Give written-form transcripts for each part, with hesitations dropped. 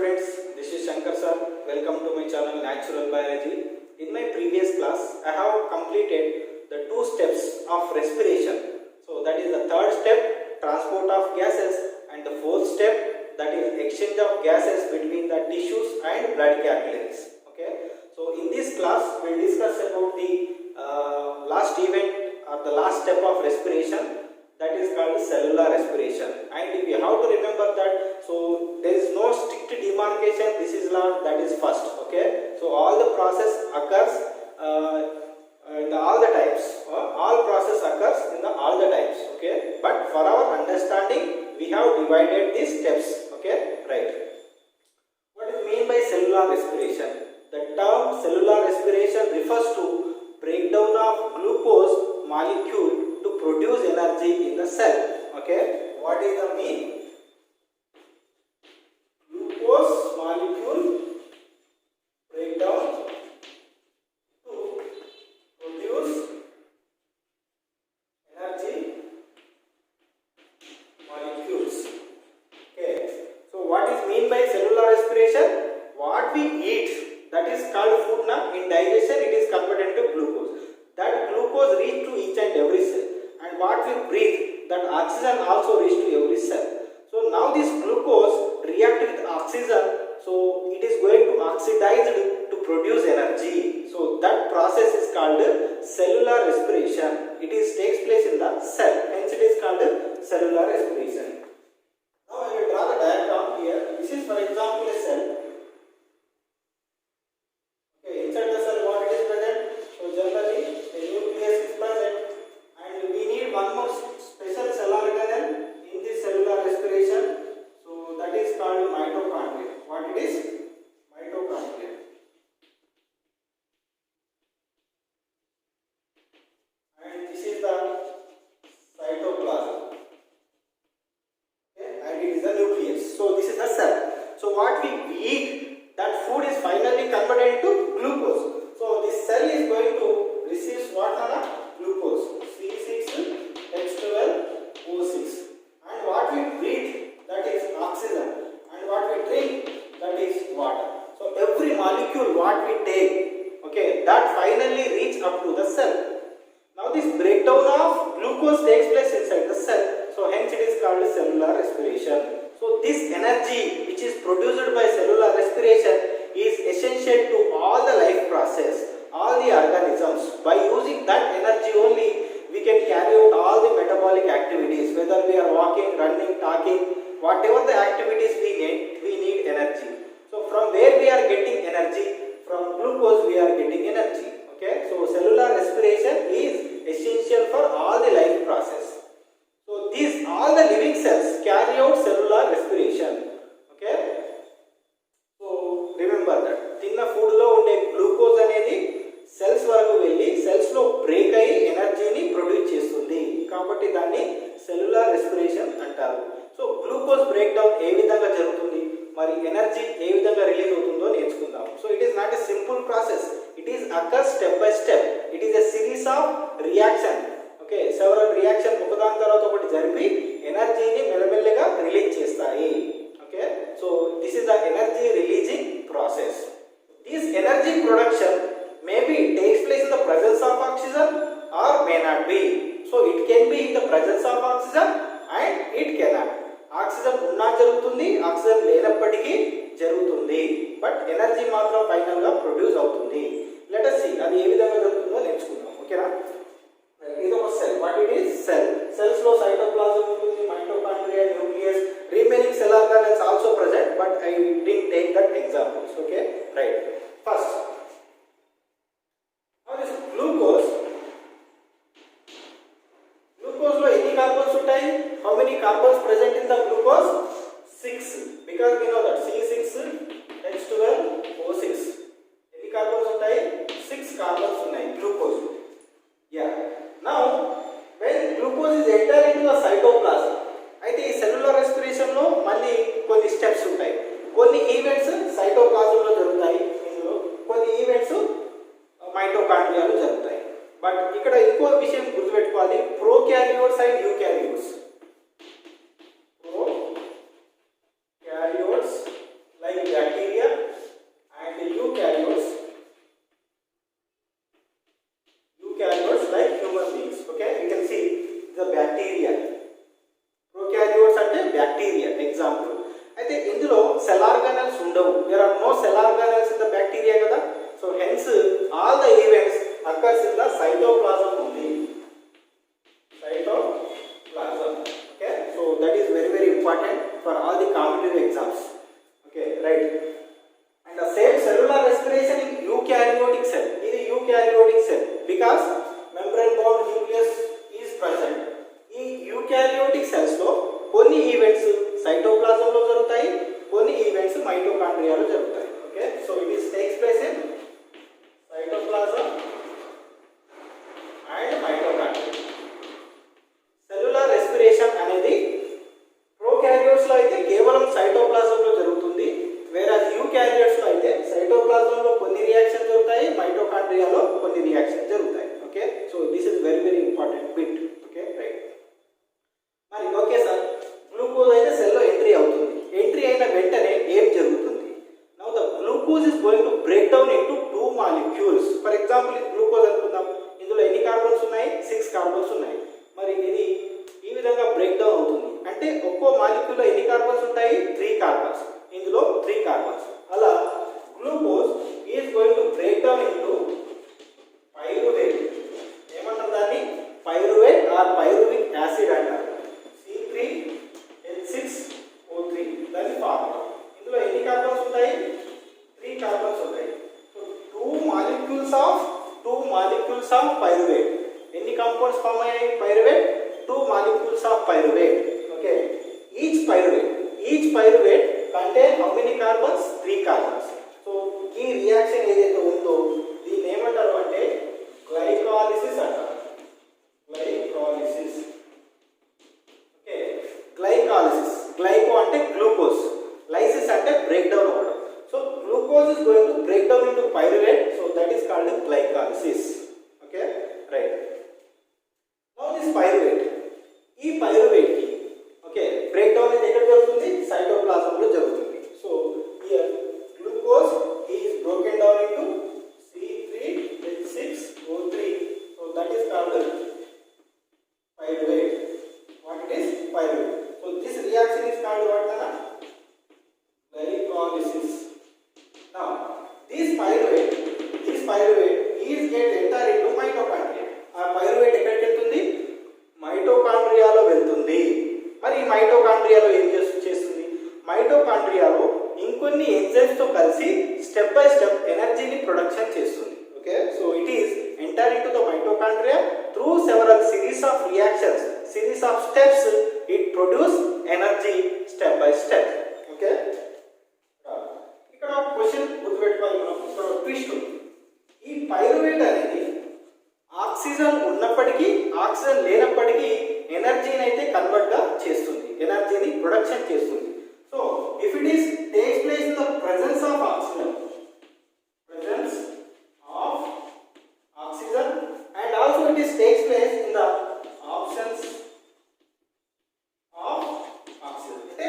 students, this is Shankar sir. Welcome to my channel Natural Biology. In my previous class, I have completed the 2 steps of respiration. So that is the third step, transport of gases, and the fourth step, that is exchange of gases between the tissues and blood capillaries. Okay. So in this class, we will discuss about the last event or the last step of respiration, that is called cellular respiration. And we have to remember that, so there is no strict demarcation, this is not, that is first. Okay, so all the process occurs in all the types, all process occurs in the all the types. Okay, but for our understanding we have divided these steps. Okay, right. What is mean by cellular respiration? The term cellular respiration refers to breakdown of glucose molecule to produce energy in the cell. Okay, what is the mean? Glucose molecule breakdown to produce energy molecules. Okay, so what is mean by cellular respiration? What we eat, that is called food. Now in digestion it is converted to glucose. That glucose reach to each and every cell, and what we breathe, that oxygen also reach to every cell. So now this glucose react with oxygen, so it is going to oxidize to produce energy. So that process is called cellular respiration. It is takes place in the cell, hence it is called cellular respiration. Now I will draw the diagram here. This is for example a cell. Okay, inside the cell what it is present? So generally a nucleus is present, and we need one more special cell organelle in this cellular respiration. So that is called mitochondria. What it is? Mitochondria. And this is the cytoplasm. Okay, and it is the nucleus. So this is the cell. So what we eat, that food is finally converted into glucose. So this cell is going to receive what? Glucose, C6H12O6, and what we breathe, that is oxygen, and what we drink, that is water. So every molecule what we take, okay, that finally reach up to the cell. Now this breakdown of glucose takes place inside the cell, so hence it is called cellular respiration. So this energy which is produced by cellular respiration is essential to all the life process, all the organisms. By using that energy only, we can carry out all the metabolic activities, whether we are walking, running, talking, whatever the activities we need energy. So from where we are getting energy? From glucose we are getting energy. Okay, so cellular respiration is essential for all the life process. So these all the living cells carry out cellular respiration. Okay, so remember that తిన్న food లో ఉండే glucose అనేది cells వరకు వెళ్ళి cells లో break అయ్యి ఎనర్జీని produce చేస్తుంది, కాబట్టి దాన్ని సెల్యులర్ రెస్పిరేషన్ అంటారు. సో గ్లూకోజ్ బ్రేక్ డౌన్ ఏ విధంగా జరుగుతుంది, మరి ఎనర్జీ ఏ విధంగా రిలీజ్ అవుతుందో నేర్చుకుందాం. So it is not a simple process, it is occur step by step. It is a series of reaction. Okay, several reaction ఒకదాని తర్వాత ఒకటి జరిపి ఎనర్జీని మెల్లమెల్లగా రిలీజ్ చేస్తాయి. Okay, so this is the energy releasing process. This energy production maybe it takes place in the presence of oxygen or may not be. So it can be in the presence of oxygen and it cannot. Oxygen ఉన్నా జరుగుతుంది, oxygen లేనప్పటికీ జరుగుతుంది, but energy మాత్రం final గా produce అవుతుంది. Let us see అది ఏ విధంగా జరుగుతుందో నేర్చుకుందాం. ఓకేనా, ఇది ఒక cell. What it is? Cell. Cells లో సైటోప్లాజం ఉంటుంది, mitochondria, nucleus, remaining cell organelles also present, but I didn't take that examples. Okay, right. First glucose లో ఎన్ని కార్బన్స్ ఉంటాయి? How many carbons present in the glucose? 6, because we know that C6H12O6. ఎన్ని carbons ఉంటాయి? 6 carbons ఉన్నాయి glucose. Yeah, now when glucose is enter into the cytoplasm, అయితే ఈ cellular respiration లో మళ్ళీ కొన్ని స్టెప్స్ ఉంటాయి. కొన్ని ఈవెంట్స్ సైటోప్లాజం లో జరుగుతాయి, ఇందులో కొన్ని ఈవెంట్స్ మైటోకాండ్రియాలో జరుగుతాయి. బట్ ఇక్కడ ఇంకో విషయం గుర్తుపెట్టుకోవాలి, prokaryotes and eukaryotes. Prokaryotes cell organelles ఉండవు. There are no cell organelles in the bacteria కదా. So hence all the events occurs in the cytoplasm only. Cytoplasm. Okay, so that is very very important for all the competitive exams. Okay, right. And the same cellular respiration in eukaryotic cell. This is eukaryotic cell because membrane bound nucleus is present. In eukaryotic cells లో కొన్ని events cytoplasm లో జరుగుతాయి, కొన్ని events మైటోకాండ్రియాలో జరుగుతాయి. Okay, so it is takes place in cytoplasm and mitochondria. Cellular respiration అనేది prokaryotes లో అయితే కేవలం సైటోప్లాజం లో జరుగుతుంది. వేరే యూకారియోట్స్ లో అయితే సైటోప్లాజం లో కొన్ని రియాక్షన్ జరుగుతాయి, మైటోకాండ్రియాలో కొన్ని రియాక్షన్ జరుగుతాయి. Okay, so this is very very important bit. Okay, right. మరి ఓకే సార్, గ్లూకోజ్ అయితే సెల్ లో ఎంట్రీ అవుతుంది. ఎంట్రీ అయిన వెంటనే ఏం జరుగుతుంది? Now the glucose is going to break down into 2 molecules. For example ఇది గ్లూకోజ్ అనుకుందాం. ఇందులో ఎన్ని కార్బన్స్ ఉన్నాయి? 6 కార్బన్స్ ఉన్నాయి. మరి ఇది ఈ విధంగా బ్రేక్ డౌన్ అవుతుంది అంటే ఒక్కో మాలిక్యూల్ లో ఎన్ని కార్బన్స్ ఉంటాయి? 3 కార్బన్స్. ఇందులో 3 కార్బన్స్. అలా glucose is going to break down into pyruvate. ఏమంటారు దాన్ని? పైరువేట్ ఆర్ పైరువిక్ యాసిడ్ అంటారు. C3H6O3 దాని ఫార్ములా. ఇందులో ఎన్ని కార్బన్స్ ఉంటాయి? 3 కార్బన్స్ ఉంటాయి. So 2 molecules of pyruvate. ఎన్ని కాంపౌండ్స్ ఫామ్ అయ్యాయి? Pyruvate 2 molecules of pyruvate. Okay, each pyruvate contain how many carbons? 3 carbons. So ఈ రియాక్షన్ ఏదైతే ఉందో దీన్ని ఏమంటారు అంటే గ్లైకాలిసిస్ అంటారు. గ్లైకాలిసిస్. Okay, glycolysis. గ్లైకో అంటే గ్లూకోజ్, లైసిస్ అంటే బ్రేక్ డౌన్ అవ్వడం. So glucose is going to break down into pyruvate. So that is called glycolysis. Okay, right. Now this pyruvate, ఈ పైరువేట్ కి ఓకే బ్రేక్ డౌన్ అనేది ఎక్కడ జరుగుతుంది? Cytoplasm లో జరుగుతుంది. So here glucose is broken down into C3H6O3. So that is called pyruvate. What it is? Pyruvate. So this reaction is called what? Glycolysis. Now this pyruvate is get enter into mitochondria. ఆ pyruvate ఎక్కడికి వెళ్తుంది? మైటోకాండ్రియాలో వెళ్తుంది. మరి ఈ మైటోకాండ్రియాలో ఏం చేస్తుంది? మైటోకాండ్రియాలో ఇంకొన్ని enzymes తో కలిసి స్టెప్ బై స్టెప్ ఎనర్జీని ప్రొడక్షన్ చేస్తుంది. Okay, so it is enter into the mitochondria through several series of reactions, series of steps. It produce energy step by step. Okay, ఇక్కడ ఒక క్వశ్చన్ గుర్తుపెట్టుకోవాలి మనం. ఇక్కడ ఒక ట్విస్ట్ ఉంది. ఈ పైరువేట్ అనేది ఆక్సిజన్ ఉన్నప్పటికీ ఆక్సిజన్ లేనప్పటికీ ఎనర్జీని అయితే కన్వర్ట్ గా చేస్తుంది, ఎనర్జీని ప్రొడక్షన్ చేస్తుంది. So if it is takes place in the presence of oxygen and also it is takes place in the absence of oxygen. అంటే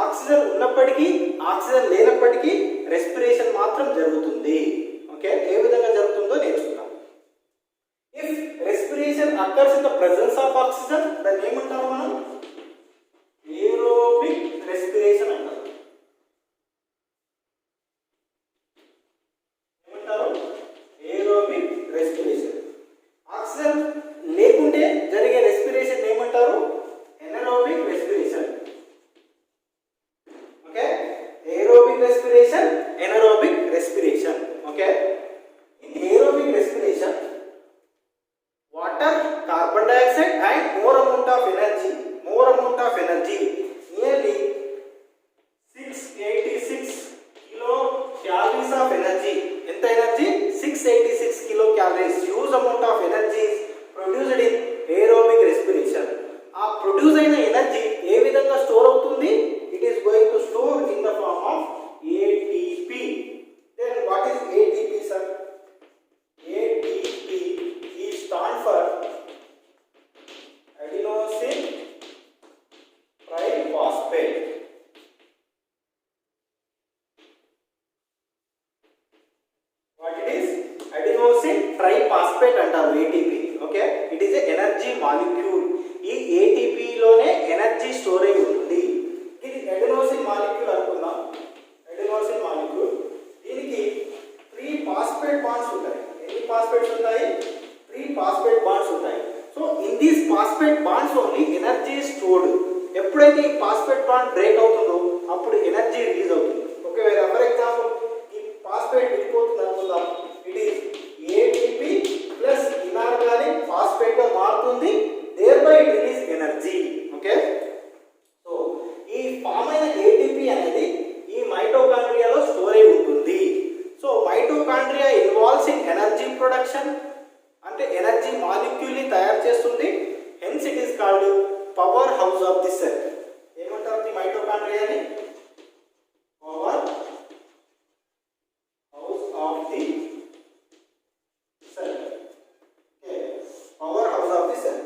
ఆక్సిజన్ ఉన్నప్పటికీ ఆక్సిజన్ లేనప్పటికీ రెస్పిరేషన్ మాత్రం జరుగుతుంది. ఓకే, ఏ విధంగా జరుగుతుందో నేర్చుకుందాం. If respiration occurs in the presence of oxygen, then ఏమంటారు మనం? aerobic respiration అంటారు. ఏమంటారు? aerobic respiration. ఆక్సిజన్ లేకుంటే జరిగే రెస్పిరేషన్ ఏమంటారు? anaerobic respiration. Okay, aerobic respiration, anaerobic respiration. Okay, in aerobic respiration water, carbon dioxide and more amount of energy, nearly 686 kilocalories of energy. Enta energy? 686 kilocalories. Huge amount of energy is produced in aerobic respiration. ఆ produce అయిన energy ఏ విధంగా store అవుతుంది? It is going to store in the form of ATP. Then what is ATP, sir? ATP is stand for adenosine triphosphate. What it is? Adenosine triphosphate అంటారు ATP. Okay, it is a energy molecule. ఈ ATP లోనే energy storage ఉంటుంది. ఇది adenosine molecule అనుకుందాం. Bonds only energy stored. ఎప్పుడైతే ఈ phosphate bond break అవుతుందో అప్పుడు ఎనర్జీ రిలీజ్ అవుతుంది. ఒకవేళ ఫర్ ఎగ్జాంపుల్ ఈ ఫాస్ఫేట్ విడిపోతుంది అనుకుందాం, it is ATP plus inorganic phosphate గా మారుతుంది, thereby it release energy. Okay, so ఈ ఫామ్ అయిన ఏటీపీ అనేది ఈ మైటోకాండ్రియాలో స్టోర్ అయి ఉంటుంది. So mitochondria involves in energy production, అంటే ఎనర్జీ మాలిక్యూల్ ని తయారు చేస్తుంది. Hence it is called power house of the cell. ఏమంటారు ది మైటోకాండ్రియాని? Power house of the cell. Okay, power house of the cell.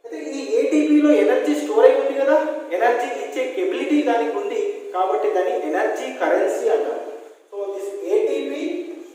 అయితే ఈ ఏటీపీలో ఎనర్జీ స్టోర్ అయి ఉంది కదా, ఎనర్జీ ఇచ్చే కెబిలిటీ దానికి ఉంది కాబట్టి దాన్ని ఎనర్జీ కరెన్సీ అంటారు. So this ATP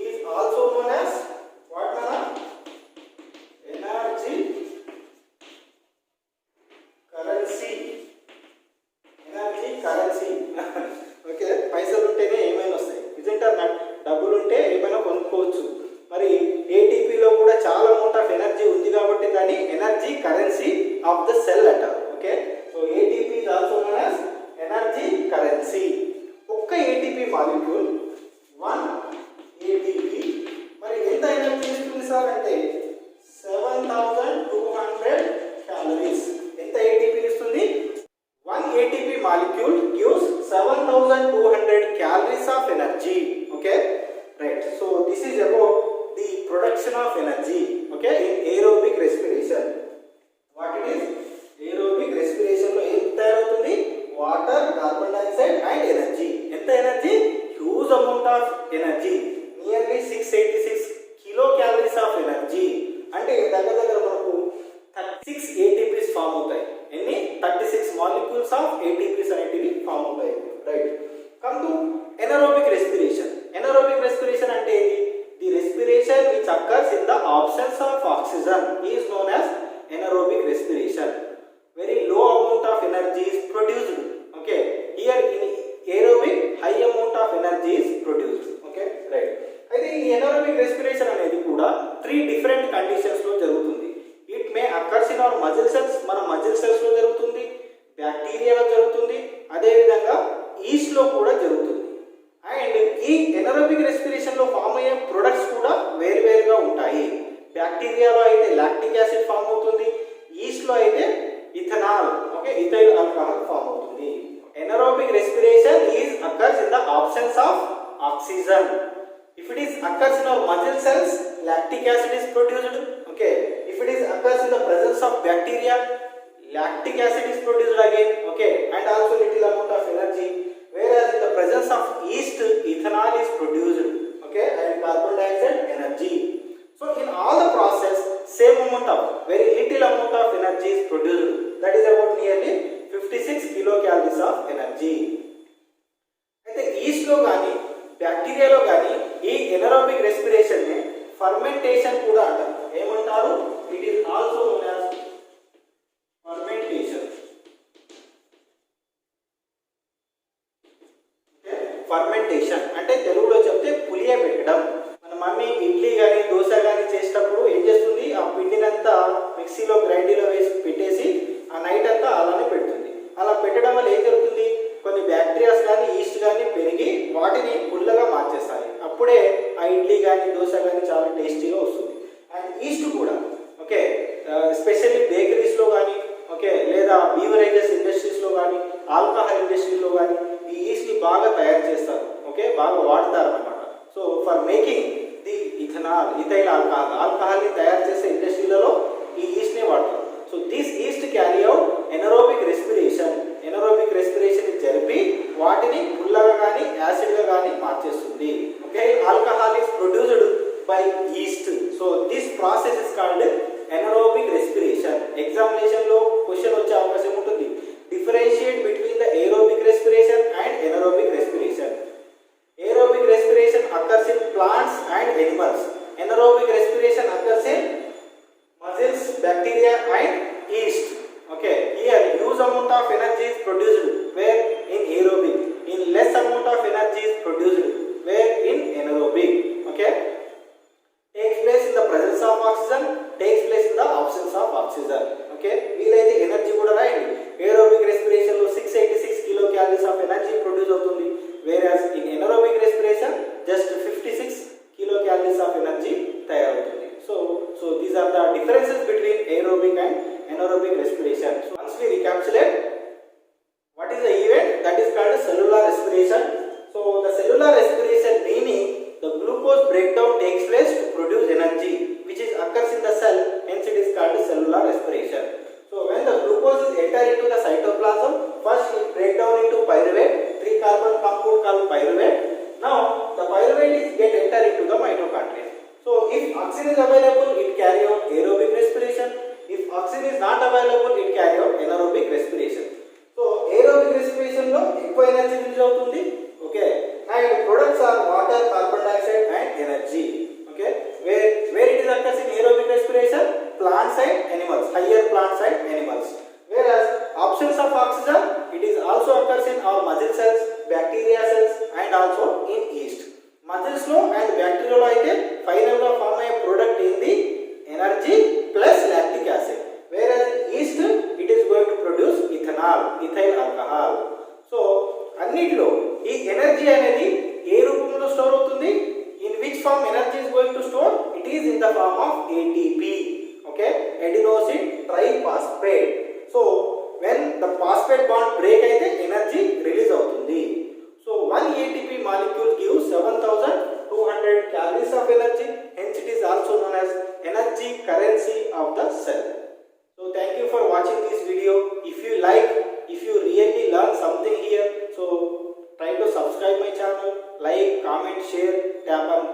is also known as what అన్నా? Energy currency. Energy currency. Okay, పైసలు ఉంటేనే ఏమైనా వస్తాయి, నిజంగా డబ్బులు ఉంటే ఏమైనా కొనుక్కోవచ్చు. మరి ఏటీపీలో కూడా చాలా అమౌంట్ ఆఫ్ ఎనర్జీ ఉంది కాబట్టి దాన్ని energy currency of the cell అంటారు. Okay, so ATP is also known as energy currency. ఒక్క ఏటీపీ మాలిక్యూల్ 1 ఏటీపీ మరి ఎంత ఎనర్జీ ఇస్తుంది సార్ అంటే 7200 క్యాలరీస్. ఎంత ఏటీపీ ఇస్తుంది? 1 ATP molecule gives 7200 calories of energy. Okay, right. So this is about the production of energy. Okay, in aerobic respiration. What it is? Aerobic respiration lo em tayarautundi? Water, carbon dioxide and energy. Enta energy? Huge amount of energy. Nearly 686 kilocalories of energy. అంటే దగ్గర మనకు 36 ATPs form అవుతాయి. ఎన్ని? 36 molecules of ATPs అనేటివి form అవుతాయి. Right, come to anaerobic respiration. Anaerobic respiration అంటే the respiration which occurs in the absence of oxygen is known as anaerobic respiration. Very low amount of energy is produced. Okay, here in aerobic high amount of energy is produced. Okay, right. అయితే ఈ anaerobic respiration అనేది కూడా 3 different conditions లో జరుగుతుంది. It may occurs in our muscle cells, మన muscle cells లో జరుగుతుంది, బ్యాక్టీరియాలో జరుగుతుంది, అదే విధంగా ఈస్ట్ లో కూడా జరుగుతుంది. అండ్ ఈ ఎనరోబిక్ రెస్పిరేషన్ లో ఫామ్ అయ్యే ప్రొడక్ట్స్ కూడా వేరువేరుగా ఉంటాయి. బ్యాక్టీరియాలో అయితే లాక్టిక్ యాసిడ్ ఫామ్ అవుతుంది, ఈస్ట్ లో అయితే ethanol, okay, ethyl alcohol form అవుతుంది. Anaerobic respiration is occurs in the absence of oxygen. If it is occurs in our muscle cells, lactic acid is produced. Okay, if it is occurs in the presence of bacteria, lactic acid is produced again. Okay, and also little amount of energy. Whereas in the presence of yeast, ethanol is produced. Okay, and carbon dioxide energy. So in all the process, same amount of very little amount of energy is produced. That is about nearly 56 kilocalories of energy. అయితే yeast లో గాని బ్యాక్టీరియాలో కానీ ఈ anaerobic respiration ని fermentation కూడా అంటారు. ఏమంటారు? It is also known as fermentation. Fermentation అంటే తెలుగులో చెప్తే పులియ పెట్టడం. మన మమ్మీ ఇడ్లీ కానీ దోశ కానీ చేసేటప్పుడు ఏం చేస్తుంది? ఆ పిండినంతా మిక్సీలో గ్రైండీలో వేసి పెట్టేసి ఆ నైట్ అంతా అలానే పెడుతుంది. అలా పెట్టడం వల్ల ఏం జరుగుతుంది? కొన్ని బ్యాక్టీరియాస్ కానీ ఈస్ట్ కానీ పెరిగి వాటిని పుల్లగా మార్చేస్తాయి. అప్పుడే ఆ ఇడ్లీ కానీ దోశ కానీ చాలా టేస్టీగా వస్తుంది. అండ్ ఈస్ట్ కూడా ఓకే, ఎస్పెషల్లీ బేకరీస్లో కానీ ఓకే, లేదా బీవరేజెస్ ఇండస్ట్రీస్లో కానీ ఆల్కహాల్ ఇండస్ట్రీలో కానీ ఈ ఈస్ట్ని బాగా తయారు చేస్తారు. ఓకే, బాగా వాడతారు అన్నమాట. So for making the ethanol, ethyl alcohol, ఆల్కహాల్ని తయారు చేసే ఇండస్ట్రీలలో ఈ ఈస్ట్ని వాడతారు. So this yeast carry out anaerobic respiration. Anaerobic respiration జరిపి వాటిని పుల్లగా కానీ యాసిడ్గా కానీ మార్చేస్తుంది. Okay, alcohol is produced by yeast. So this process is called anaerobic respiration. ఎగ్జామినేషన్లో క్వశ్చన్ వచ్చే అవకాశం ఉంటుంది. Differentiate between the aerobic respiration and anaerobic respiration. Aerobic respiration occurs in plants and animals. Anaerobic respiration occurs in muscles, bacteria and yeast. Okay, here huge amount of energy is produced where in aerobic, in less amount of energy is produced where in anaerobic. Okay, takes place in the presence of oxygen, takes place in the absence of oxygen. Okay, వీలైతే energy oxygen is available, it carry out aerobic respiration. If oxygen is not available, it carry out anaerobic respiration. So aerobic respiration లో ఎక్కువ energy release అవుతుంది. Okay, and products are water, carbon dioxide and energy. Okay, where it is occurs in aerobic respiration, plant side animals, higher plant side animals. Whereas absence of oxygen, it is also occurs in our muscle cells, bacteria cells and also in yeast. Muscles లో and బ్యాక్టీరియాలో అయితే final గా form అయ్యే product ఏంది? Energy plus lactic acid. Whereas yeast, it is going to produce ethanol, ethyl alcohol. So అన్నిటిలో ఈ energy అనేది ఏ రూపంలో store అవుతుంది? In which form energy is going to store? It is in the form of ATP. Okay, adenosine triphosphate. So when the phosphate bond break అయితే energy release అవుతుంది. So 1 ATP molecule gives 7200 calories of energy. Hence it is also known as energy currency of the cell. So thank you for watching this video. If you like, if you really learn something here, so try to subscribe my channel, like, comment, share, tap on